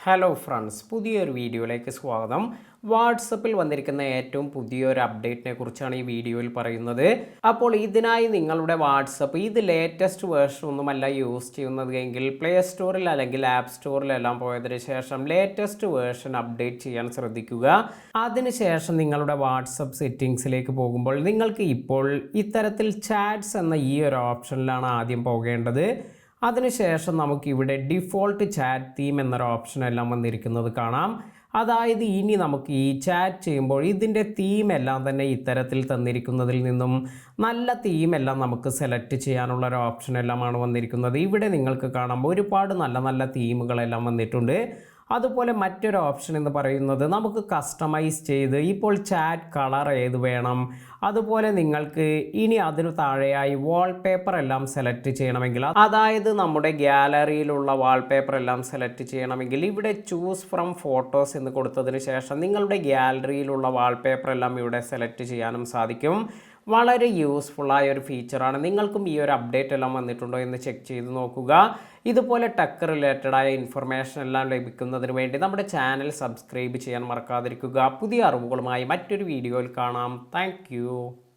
Hello friends, പുതിയൊരു വീഡിയോയിലേക്ക് സ്വാഗതം. വാട്സപ്പിൽ വന്നിരിക്കുന്ന ഏറ്റവും പുതിയൊരു അപ്ഡേറ്റിനെ കുറിച്ചാണ് ഈ വീഡിയോയിൽ പറയുന്നത്. അപ്പോൾ ഇതിനായി നിങ്ങളുടെ വാട്സപ്പ് ഇത് ലേറ്റസ്റ്റ് വേർഷൻ ഒന്നുമല്ല യൂസ് ചെയ്യുന്നത് എങ്കിൽ പ്ലേ സ്റ്റോറിൽ അല്ലെങ്കിൽ ആപ്പ് സ്റ്റോറിലെല്ലാം പോയതിന് ശേഷം ലേറ്റസ്റ്റ് വേർഷൻ അപ്ഡേറ്റ് ചെയ്യാൻ ശ്രദ്ധിക്കുക. അതിനുശേഷം നിങ്ങളുടെ വാട്സപ്പ് സെറ്റിങ്സിലേക്ക് പോകുമ്പോൾ നിങ്ങൾക്ക് ഇപ്പോൾ ഇത്തരത്തിൽ ചാറ്റ്സ് എന്ന ഈ ഒരു ഓപ്ഷനിലാണ് ആദ്യം പോകേണ്ടത്. അതിനുശേഷം നമുക്കിവിടെ ഡിഫോൾട്ട് ചാറ്റ് തീം എന്നൊരു ഓപ്ഷൻ എല്ലാം വന്നിരിക്കുന്നത് കാണാം. അതായത് ഇനി നമുക്ക് ഈ ചാറ്റ് ചെയ്യുമ്പോൾ ഇതിൻ്റെ തീം എല്ലാം തന്നെ ഇത്തരത്തിൽ തന്നിരിക്കുന്നതിൽ നിന്നും നല്ല തീം എല്ലാം നമുക്ക് സെലക്ട് ചെയ്യാനുള്ള ഒരു ഓപ്ഷൻ എല്ലാമാണ് വന്നിരിക്കുന്നത്. ഇവിടെ നിങ്ങൾക്ക് കാണാം ഒരുപാട് നല്ല നല്ല തീമുകളെല്ലാം വന്നിട്ടുണ്ട്. അതുപോലെ മറ്റൊരു ഓപ്ഷൻ എന്ന് പറയുന്നത് നമുക്ക് കസ്റ്റമൈസ് ചെയ്ത് ഇപ്പോൾ ചാറ്റ് കളർ ഏത് വേണം, അതുപോലെ നിങ്ങൾക്ക് ഇനി അതിനു താഴെയായി വാൾപേപ്പർ എല്ലാം സെലക്ട് ചെയ്യണമെങ്കിൽ, അതായത് നമ്മുടെ ഗ്യാലറിയിലുള്ള വാൾപേപ്പർ എല്ലാം സെലക്ട് ചെയ്യണമെങ്കിൽ ഇവിടെ ചൂസ് ഫ്രം ഫോട്ടോസ് എന്ന് കൊടുത്തതിന് ശേഷം നിങ്ങളുടെ ഗ്യാലറിയിലുള്ള വാൾപേപ്പർ എല്ലാം ഇവിടെ സെലക്ട് ചെയ്യാനും സാധിക്കും. വളരെ യൂസ്ഫുള്ളായ ഒരു ഫീച്ചറാണ്. നിങ്ങൾക്കും ഈ ഒരു അപ്ഡേറ്റ് എല്ലാം വന്നിട്ടുണ്ടോ എന്ന് ചെക്ക് ചെയ്ത് നോക്കുക. ഇതുപോലെ ടെക് റിലേറ്റഡായ ഇൻഫർമേഷൻ എല്ലാം ലഭിക്കുന്നതിന് വേണ്ടി നമ്മുടെ ചാനൽ സബ്സ്ക്രൈബ് ചെയ്യാൻ മറക്കാതിരിക്കുക. പുതിയ അറിവുകളുമായി മറ്റൊരു വീഡിയോയിൽ കാണാം. താങ്ക്